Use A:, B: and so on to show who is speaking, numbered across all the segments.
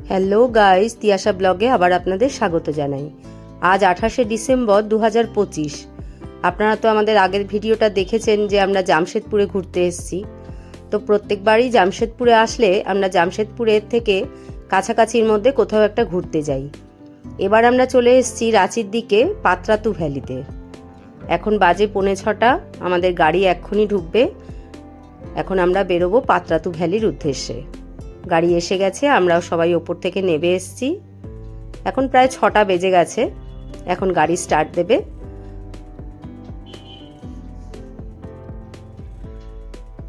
A: Hello guys, Tiyasha ব্লগে আবার আপনাদের স্বাগত জানাই। আজ 28শে ডিসেম্বর 2025। আপনারা তো আমাদের আগের ভিডিওটা দেখেছেন যে আমরা জামশেদপুরে ঘুরতে এসেছি। তো প্রত্যেকবারই জামশেদপুরে আসলে আমরা জামশেদপুরের থেকে কাছাকাছির মধ্যে কোথাও একটা ঘুরতে যাই। এবার আমরা চলে এসেছি রাঁচির দিকে পাত্রাতু ভ্যালিতে। এখন বাজে 5:45, আমাদের গাড়ি এক্ষুনি ঢুকবে। এখন আমরা বেরোবো পাত্রাতু ভ্যালির উদ্দেশ্যে। গাড়ি এসে গেছে, আমরাও সবাই ওপর থেকে নেমে এসেছি। এখন প্রায় 6টা বেজে গেছে। এখন গাড়ি স্টার্ট দেবে।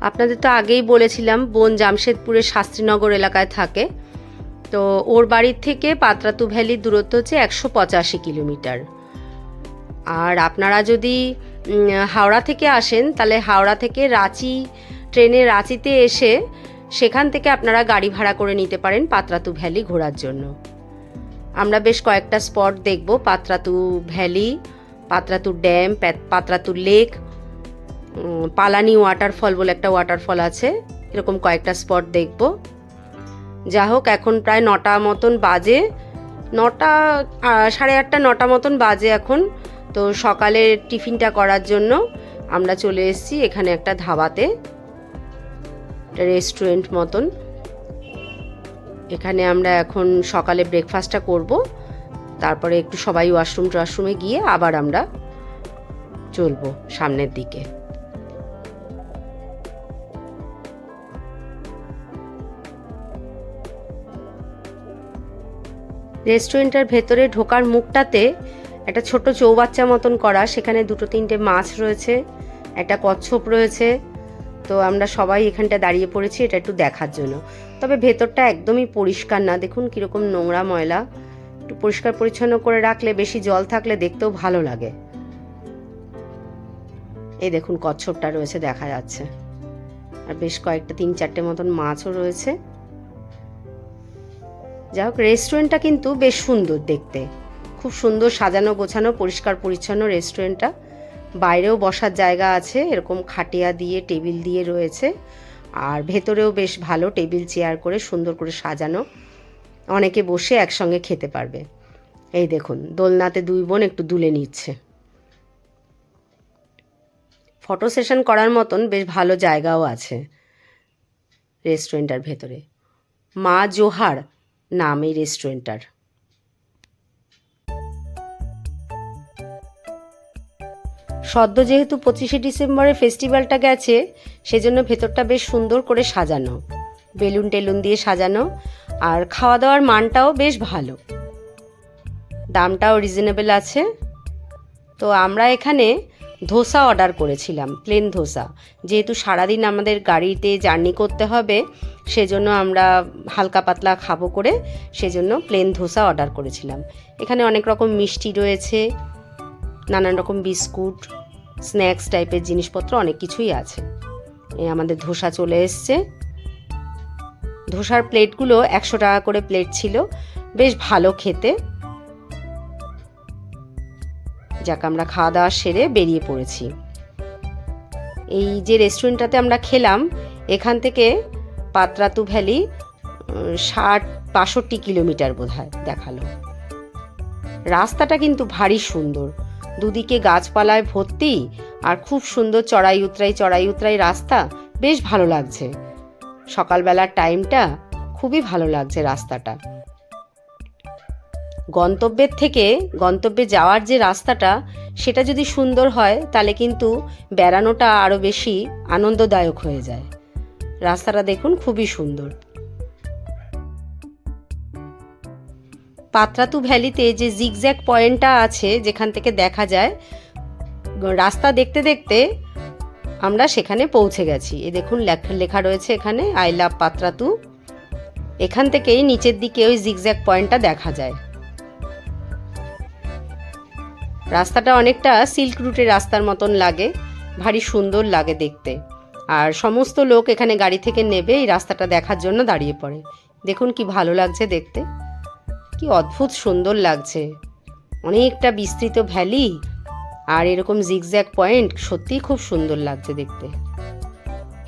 A: আপনাদের তো আগেই বলেছিলাম বোন জামশেদপুরের শাস্ত্রীনগর এলাকায় থাকে। তো ওর বাড়ির থেকে পাত্রাতু ভ্যালির দূরত্ব হচ্ছে 185 কিলোমিটার। আর আপনারা যদি হাওড়া থেকে আসেন তাহলে হাওড়া থেকে রাঁচি ট্রেনে রাঁচিতে এসে সেখান থেকে আপনারা গাড়ি ভাড়া করে নিতে পারেন পাত্রাতু ভ্যালি ঘোরার জন্য। আমরা বেশ কয়েকটা স্পট দেখব, Patratu valley, Patratu dam, Patratu lake, Palani waterfall বলে একটা ওয়াটারফল আছে, এরকম কয়েকটা স্পট দেখব। যা হোক, এখন প্রায় 9টা মতন বাজে, 9টা 8:30 9টা মতন বাজে এখন। তো সকালের টিফিনটা করার জন্য আমরা চলে এসেছি এখানে একটা ধাবাতে, রেস্টুরেন্ট মতন। এখানে আমরা এখন সকালে ব্রেকফাস্টটা করব, তারপরে একটু সবাই ওয়াশরুমে গিয়ে আবার আমরা চলবো সামনের দিকে। রেস্টুরেন্টের ভেতরে ঢোকার মুখটাতে একটা ছোট চৌবাচ্চা মতন করা, সেখানে 2-3টে মাছ রয়েছে, একটা কচ্ছপ রয়েছে। তো আমরা সবাই এখানটা দাঁড়িয়ে পড়েছি এটা একটু দেখার জন্য। তবে ভেতরটা একদমই পরিষ্কার না, দেখুন কীরকম নোংরা ময়লা। একটু পরিষ্কার পরিচ্ছন্ন করে রাখলে, বেশি জল থাকলে দেখতেও ভালো লাগে। এই দেখুন কচ্ছপটা রয়েছে, দেখা যাচ্ছে। আর বেশ কয়েকটা 3-4টে মতন মাছও রয়েছে। যাই হোক, রেস্টুরেন্টটা কিন্তু বেশ সুন্দর দেখতে, খুব সুন্দর সাজানো গোছানো, পরিষ্কার পরিচ্ছন্ন রেস্টুরেন্টটা। বাইরেও বসার জায়গা আছে, এরকম খাটিয়া দিয়ে টেবিল দিয়ে রয়েছে। আর ভেতরেও বেশ ভালো টেবিল চেয়ার করে সুন্দর করে সাজানো, অনেকে বসে একসঙ্গে খেতে পারবে। এই দেখুন দোলনাতে 2 বোন একটু দুলে নিচ্ছে। ফটো সেশন করার মতন বেশ ভালো জায়গাও আছে রেস্টুরেন্টটার ভেতরে। মা জোহার নাম এই রেস্টুরেন্টটার। সদ্য যেহেতু 25শে ডিসেম্বরে ফেস্টিভ্যালটা গেছে, সেজন্য ভেতরটা বেশ সুন্দর করে সাজানো, বেলুন টেলুন দিয়ে সাজানো। আর খাওয়া দাওয়ার মানটাও বেশ ভালো, দামটাও রিজনেবল আছে। তো আমরা এখানে ধোসা অর্ডার করেছিলাম, প্লেন ধোসা। যেহেতু সারাদিন আমাদের গাড়িতে জার্নি করতে হবে, সেজন্য আমরা হালকা পাতলা খাবো করে সেজন্য প্লেন ধোসা অর্ডার করেছিলাম। এখানে অনেক রকম মিষ্টি রয়েছে, নানান রকম বিস্কুট, স্ন্যাক্স টাইপের জিনিসপত্র অনেক কিছুই আছে। এই আমাদের ধোসা চলে এসছে। ধোসার প্লেটগুলো 100 টাকা করে প্লেট ছিল, বেশ ভালো খেতে। যাক, আমরা খাওয়া দাওয়া সেরে বেরিয়ে পড়েছি। এই যে রেস্টুরেন্টটাতে আমরা খেলাম, এখান থেকে পাত্রাতু ভ্যালি 60-62 কিলোমিটার বোধহয় দেখালো। রাস্তাটা কিন্তু ভারী সুন্দর, দুদিকে গাছপালায় ভর্তি, আর খুব সুন্দর চড়াই উতরাই রাস্তা, বেশ ভালো লাগছে। সকালবেলার টাইমটা খুবই ভালো লাগছে রাস্তাটা। গন্তব্যের থেকে গন্তব্যে যাওয়ার যে রাস্তাটা, সেটা যদি সুন্দর হয় তাহলে কিন্তু বেড়ানোটা আরও বেশি আনন্দদায়ক হয়ে যায়। রাস্তাটা দেখুন খুবই সুন্দর। পাত্রাতু ভ্যালিতে যে জিগজ্যাগ পয়েন্টটা আছে, যেখান থেকে দেখা যায় রাস্তা, দেখতে দেখতে আমরা সেখানে পৌঁছে গেছি। এই দেখুন লেখা রয়েছে এখানে, আই লাভ পাত্রাতু। এখান থেকেই নিচের দিকে ওই জিগজ্যাগ পয়েন্টটা দেখা যায়। রাস্তাটা অনেকটা সিল্ক রুটের রাস্তার মতন লাগে, ভারী সুন্দর লাগে দেখতে। আর সমস্ত লোক এখানে গাড়ি থেকে নেবে এই রাস্তাটা দেখার জন্য দাঁড়িয়ে পড়ে। দেখুন কি ভালো লাগছে দেখতে, কি অদ্ভুত সুন্দর লাগছে। অনেকটা বিস্তৃত ভ্যালি আর এরকম জিগজ্যাগ পয়েন্ট, সত্যিই খুব সুন্দর লাগছে দেখতে।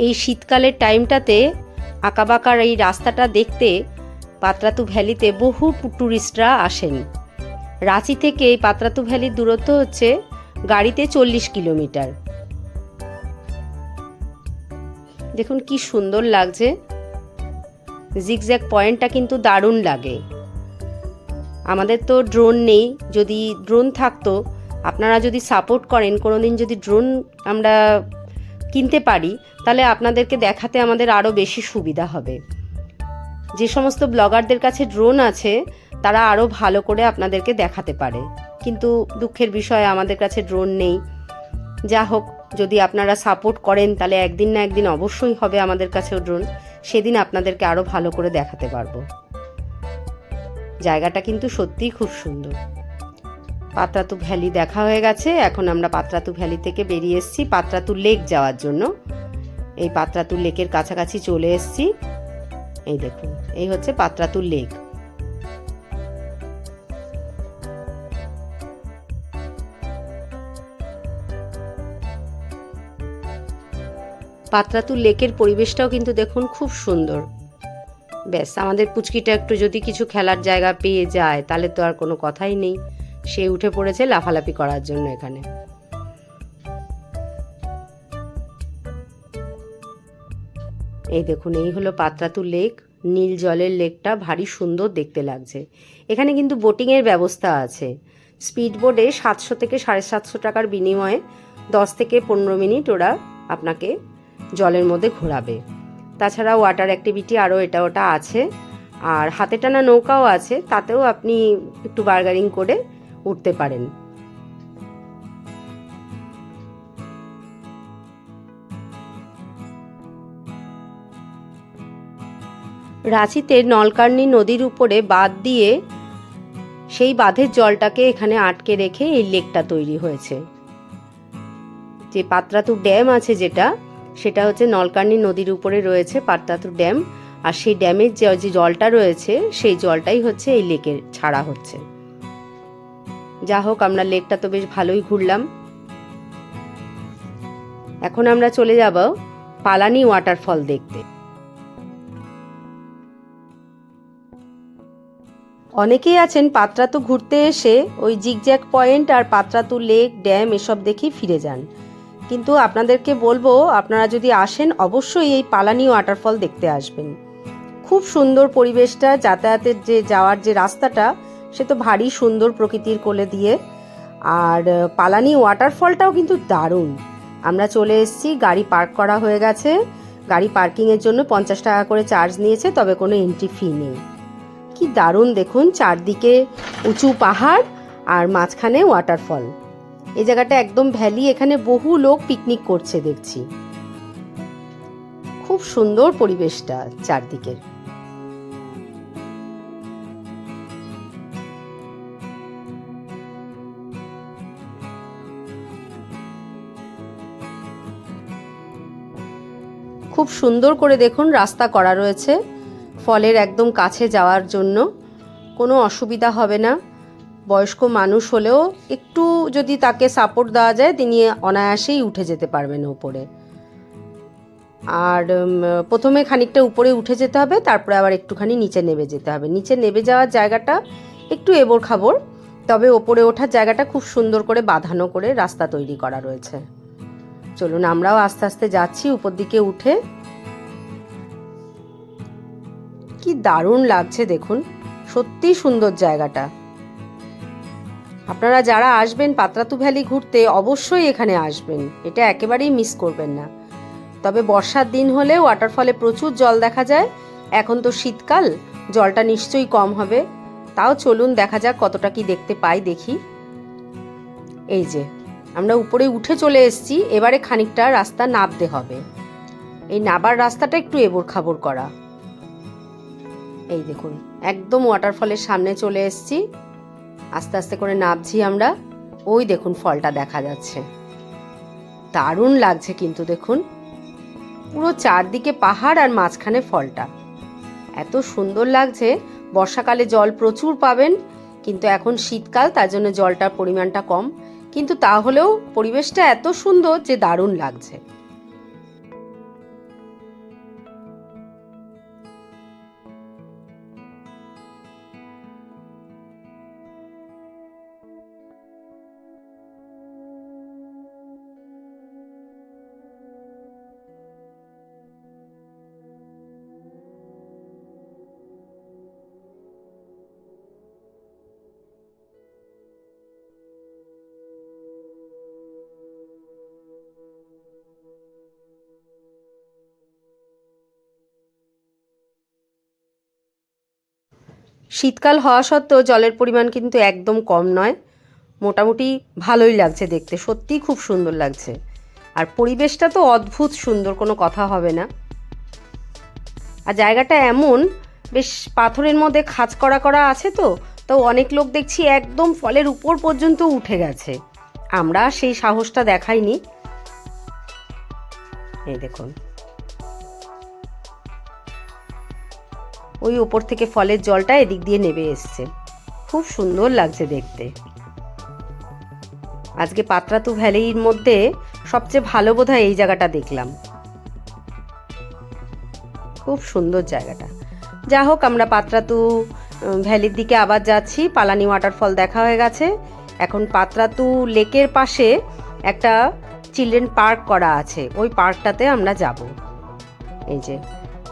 A: এই শীতকালের টাইমটাতে আঁকাবাঁকার এই রাস্তাটা দেখতে পাত্রাতু ভ্যালিতে বহু ট্যুরিস্টরা আসেন। রাঁচি থেকে এই পাত্রাতু ভ্যালির দূরত্ব হচ্ছে গাড়িতে 40 কিলোমিটার। দেখুন কি সুন্দর লাগছে, জিগজ্যাগ পয়েন্টটা কিন্তু দারুণ লাগে। আমাদের তো ড্রোন নেই, যদি ড্রোন থাকতো, আপনারা যদি সাপোর্ট করেন, কোনোদিন যদি ড্রোন আমরা কিনতে পারি, তাহলে আপনাদেরকে দেখাতে আমাদের আরও বেশি সুবিধা হবে। যে সমস্ত ব্লগারদের কাছে ড্রোন আছে তারা আরও ভালো করে আপনাদেরকে দেখাতে পারে, কিন্তু দুঃখের বিষয় আমাদের কাছে ড্রোন নেই। যা হোক, যদি আপনারা সাপোর্ট করেন তাহলে একদিন না একদিন অবশ্যই হবে আমাদের কাছেও ড্রোন, সেদিন আপনাদেরকে আরও ভালো করে দেখাতে পারবো। জায়গাটা কিন্তু সত্যিই খুব সুন্দর। পাত্রাতু ভ্যালি দেখা হয়ে গেছে, এখন আমরা পাত্রাতু ভ্যালি থেকে বেরিয়ে এসেছি পাত্রাতু লেক যাওয়ার জন্য। এই পাত্রাতু লেকের কাছাকাছি চলে এসেছি। এই দেখুন, এই হচ্ছে পাত্রাতু লেক। পাত্রাতু লেকের পরিবেশটাও কিন্তু দেখুন খুব সুন্দর। ব্যাস, আমাদের পুচকিটা একটু যদি কিছু খেলার জায়গা পেয়ে যায় তাহলে তো আর কোনো কথাই নেই, সে উঠে পড়েছে লাফালাফি করার জন্য এখানে। এই দেখুন, এই হলো পাত্রাতু লেক। নীল জলের লেকটা ভারী সুন্দর দেখতে লাগছে। এখানে কিন্তু বোটিংয়ের ব্যবস্থা আছে। স্পিড বোটে 700 থেকে 750 টাকার বিনিময়ে 10 থেকে 15 মিনিট ওরা আপনাকে জলের মধ্যে ঘোরাবে। তাছাড়া ওয়াটার অ্যাক্টিভিটি আরও এটা ওটা আছে, আর হাতে টানা নৌকাও আছে, তাতেও আপনি একটু বার্গারিং করে উঠতে পারেন। রাঁচিতে নলকার্নি নদীর উপরে বাঁধ দিয়ে সেই বাঁধের জলটাকে এখানে আটকে রেখে এই লেকটা তৈরি হয়েছে। যে পাত্রাতু ড্যাম আছে সেটা হচ্ছে নলকার্নি নদীর উপরে রয়েছে পাত্রাতু ড্যাম, আর সেই ড্যামের যে জলটা রয়েছে সেই জলটাই হচ্ছে এই লেকের ছাড়া হচ্ছে। যা হোক, আমরা লেকটা তো বেশ ভালোই ঘুরলাম। এখন আমরা চলে যাব পালানি ওয়াটারফল দেখতে। অনেকেই আছেন পাত্রাতু ঘুরতে এসে ওই জিগজ্যাগ পয়েন্ট আর পাত্রাতু লেক ড্যাম এসব দেখেই ফিরে যান, কিন্তু আপনাদেরকে বলবো আপনারা যদি আসেন অবশ্যই এই পালানি ওয়াটারফল দেখতে আসবেন। খুব সুন্দর পরিবেশটা, যাতায়াতের যাওয়ার যে রাস্তাটা সে তো ভারী সুন্দর প্রকৃতির কোলে দিয়ে, আর পালানি ওয়াটারফলটাও কিন্তু দারুণ। আমরা চলে এসেছি, গাড়ি পার্ক করা হয়ে গেছে। গাড়ি পার্কিংয়ের জন্য 50 টাকা করে চার্জ নিয়েছে, তবে কোনো এন্ট্রি ফি নেই। কি দারুণ দেখুন, চারদিকে উঁচু পাহাড় আর মাঝখানে ওয়াটারফল। এই জায়গাটা একদম ভ্যালি, এখানে বহু লোক পিকনিক করছে দেখছি। খুব সুন্দর পরিবেশটা চারদিকের। খুব সুন্দর করে দেখুন রাস্তা করা রয়েছে, ফলের একদম কাছে যাওয়ার জন্য কোনো অসুবিধা হবে না। বয়স্ক মানুষ হলেও একটু যদি তাকে সাপোর্ট দেওয়া যায় তিনি অনায়াসেই উঠে যেতে পারবেন উপরে। আর প্রথমে খানিকটা উপরে উঠে যেতে হবে, তারপরে আবার একটুখানি নিচে নেমে যেতে হবে। নিচে নেমে যাওয়ার জায়গাটা একটু এবড় খাবড়, তবে ওপরে ওঠার জায়গাটা খুব সুন্দর করে বাঁধানো করে রাস্তা তৈরি করা রয়েছে। চলুন আমরাও আস্তে আস্তে যাচ্ছি উপর দিকে উঠে। কি দারুণ লাগছে দেখুন, সত্যি সুন্দর জায়গাটা। আপনারা যারা আসবেন পাত্রাতু ভ্যালি ঘুরতে অবশ্যই এখানে আসবেন, এটা একেবারেই মিস করবেন না। তবে বর্ষার দিন হলে ওয়াটারফলে প্রচুর জল দেখা যায়। এখন তো শীতকাল, জলটা নিশ্চয়ই কম হবে। তাও চলুন দেখা যাক কতটা কি দেখতে পাই, দেখি। এই যে আমরা উপরে উঠে চলে এসেছি, এবারে খানিকটা রাস্তা নামতে হবে। এই নাবার রাস্তাটা একটু এবড় খাবড় করা। এই দেখুন একদম ওয়াটারফলের সামনে চলে এসেছি, আস্তে আস্তে করে নামছি আমরা। ওই দেখুন ফলটা দেখা যাচ্ছে, দারুণ লাগছে কিন্তু দেখুন, পুরো চারদিকে পাহাড় আর মাঝখানে ফলটা, এত সুন্দর লাগছে। বর্ষাকালে জল প্রচুর পাবেন, কিন্তু এখন শীতকাল, তার জন্য জলটার পরিমাণটা কম, কিন্তু তাহলেও পরিবেশটা এত সুন্দর যে দারুণ লাগছে। শীতকাল হওয়া সত্ত্বেও জলের পরিমাণ কিন্তু একদম কম নয়, মোটামুটি ভালোই লাগছে দেখতে, সত্যিই খুব সুন্দর লাগছে। আর পরিবেশটা তো অদ্ভুত সুন্দর, কোনো কথা হবে না। আর জায়গাটা এমন বেশ পাথরের মধ্যে খাঁজ করা করা আছে, তো অনেক লোক দেখছি একদম ফলের উপর পর্যন্ত উঠে গেছে। আমরা সেই সাহসটা দেখাইনি। এই দেখুন, ওই উপর থেকে ফলের জলটা এদিক দিয়ে নেমে এসছে, খুব সুন্দর লাগছে দেখতে। আজকে পাত্রাতু ভ্যালির মধ্যে সবচেয়ে ভালো বোধহয় এই জায়গাটা দেখলাম, খুব সুন্দর জায়গাটা। যা হোক, আমরা পাত্রাতু ভ্যালির দিকে আবার যাচ্ছি। পালানি ওয়াটারফল দেখা হয়ে গেছে। এখন পাত্রাতু লেকের পাশে একটা চিলড্রেন পার্ক করা আছে, ওই পার্কটাতে আমরা যাব। এই যে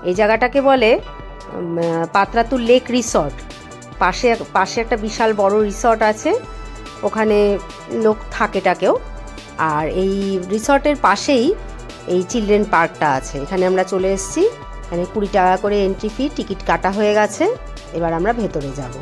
A: এই জায়গাটাকে বলে পাত্রাতু লেক রিসর্ট। পাশে একটা বিশাল বড় রিসর্ট আছে, ওখানে লোক থাকেটাকেও। আর এই রিসর্টের পাশেই এই চিলড্রেন পার্কটা আছে। এখানে আমরা চলে এসেছি। এখানে 20 টাকা করে এন্ট্রি ফি, টিকিট কাটা হয়ে গেছে। এবার আমরা ভেতরে যাব।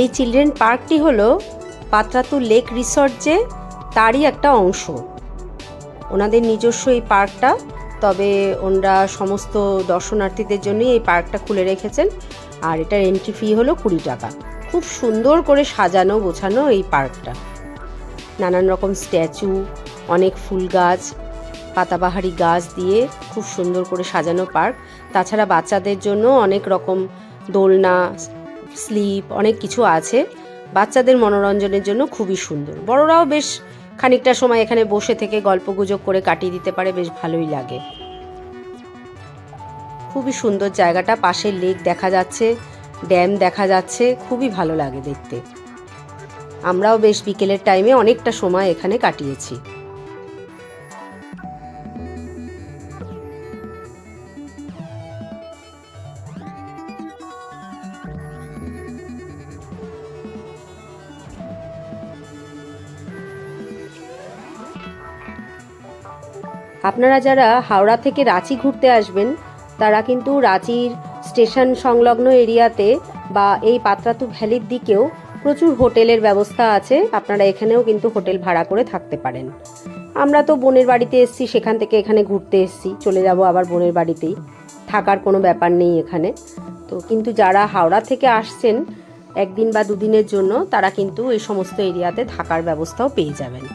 A: এই চিলড্রেন পার্কটি হলো পাত্রাতু লেক রিসর্ট, যে তারই একটা অংশ। ওনাদের নিজস্ব এই পার্কটা, তবে ওনারা সমস্ত দর্শনার্থীদের জন্যই এই পার্কটা খুলে রেখেছেন। আর এটার এন্ট্রি ফি হলো 20 টাকা। খুব সুন্দর করে সাজানো গোছানো এই পার্কটা, নানান রকম স্ট্যাচু, অনেক ফুল গাছ, পাতাবাহারি গাছ দিয়ে খুব সুন্দর করে সাজানো পার্ক। তাছাড়া বাচ্চাদের জন্য অনেক রকম দোলনা, স্লিপ, অনেক কিছু আছে। বাচ্চাদের মনোরঞ্জনের জন্য খুবই সুন্দর। বড়রাও বেশ খানিকটা সময় এখানে বসে থেকে গল্পগুজব করে কাটিয়ে দিতে পারে, বেশ ভালোই লাগে। খুবই সুন্দর জায়গাটা, পাশে লেক দেখা যাচ্ছে, ড্যাম দেখা যাচ্ছে, খুবই ভালো লাগে দেখতে। আমরাও বেশ বিকেলের টাইমে অনেকটা সময় এখানে কাটিয়েছি। আপনারা যারা হাওড়া থেকে রাঁচি ঘুরতে আসবেন, তারা কিন্তু রাঁচির স্টেশন সংলগ্ন এরিয়াতে বা এই পাত্রাতু ভ্যালির দিকেও প্রচুর হোটেলের ব্যবস্থা আছে। আপনারা এখানেও কিন্তু হোটেল ভাড়া করে থাকতে পারেন। আমরা তো বোনের বাড়িতে এসেছি, সেখান থেকে এখানে ঘুরতে এসেছি, চলে যাব আবার বোনের বাড়িতেই, থাকার কোনো ব্যাপার নেই এখানে। তো কিন্তু যারা হাওড়া থেকে আসছেন একদিন বা দুদিনের জন্য, তারা কিন্তু এই সমস্ত এরিয়াতে থাকার ব্যবস্থাও পেয়ে যাবেন।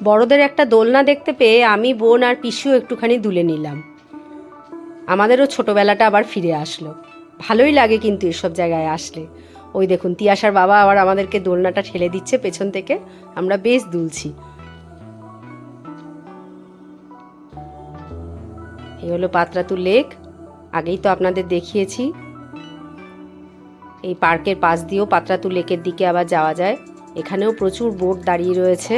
A: বড়দের একটা দোলনা দেখতে পেয়ে আমি, বোন আর পিসিও একটুখানি দুলে নিলাম। আমাদেরও ছোটোবেলাটা আবার ফিরে আসলো। ভালোই লাগে কিন্তু এসব জায়গায় আসলে। ওই দেখুন, তিয়াশার বাবা আবার আমাদেরকে দোলনাটা ঠেলে দিচ্ছে পেছন থেকে, আমরা বেশ দুলছি। এই হলো পাত্রাতু লেক, আগেই তো আপনাদের দেখিয়েছি। এই পার্কের পাশ দিয়েও পাত্রাতু লেকের দিকে আবার যাওয়া যায়। এখানেও প্রচুর বোট দাঁড়িয়ে রয়েছে।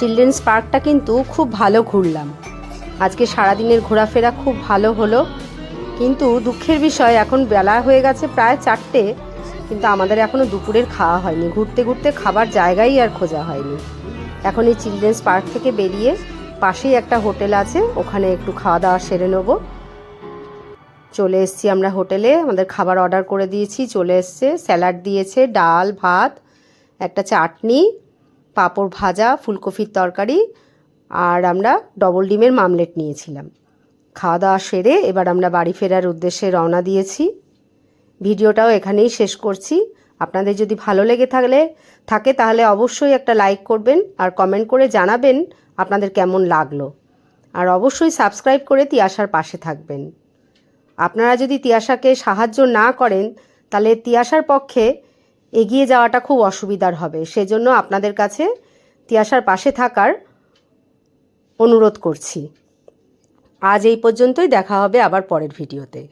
A: চিলড্রেন্স পার্কটা কিন্তু খুব ভালো ঘুরলাম। আজকে সারাদিনের ঘোরাফেরা খুব ভালো হলো। কিন্তু দুঃখের বিষয়, এখন বেলা হয়ে গেছে প্রায় 4টে, কিন্তু আমাদের এখনও দুপুরের খাওয়া হয়নি। ঘুরতে ঘুরতে খাবার জায়গাই আর খোঁজা হয়নি। এখন এই চিলড্রেন্স পার্ক থেকে বেরিয়ে পাশেই একটা হোটেল আছে, ওখানে একটু খাওয়া দাওয়া সেরে নেবো। চলে এসেছি আমরা হোটেলে, আমাদের খাবার অর্ডার করে দিয়েছি, চলে এসছে। স্যালাড দিয়েছে, ডাল, ভাত, একটা চাটনি, পাঁপড় ভাজা, ফুলকপির তরকারি, আর আমরা ডবল ডিমের মামলেট নিয়েছিলাম। খাওয়া দাওয়া সেরে এবার আমরা বাড়ি ফেরার উদ্দেশ্যে রওনা দিয়েছি। ভিডিওটাও এখানেই শেষ করছি। আপনাদের যদি ভালো লেগে থাকে তাহলে অবশ্যই একটা লাইক করবেন আর কমেন্ট করে জানাবেন আপনাদের কেমন লাগলো। আর অবশ্যই সাবস্ক্রাইব করে তিয়াশার পাশে থাকবেন। আপনারা যদি তিয়াশাকে সাহায্য না করেন তাহলে তিয়াশার পক্ষে এগিয়ে যাওয়াটা খুব অসুবিধার হবে। সেজন্য আপনাদের কাছে তিয়াশার পাশে থাকার অনুরোধ করছি। আজ এই পর্যন্তই, দেখা হবে আবার পরের ভিডিওতে।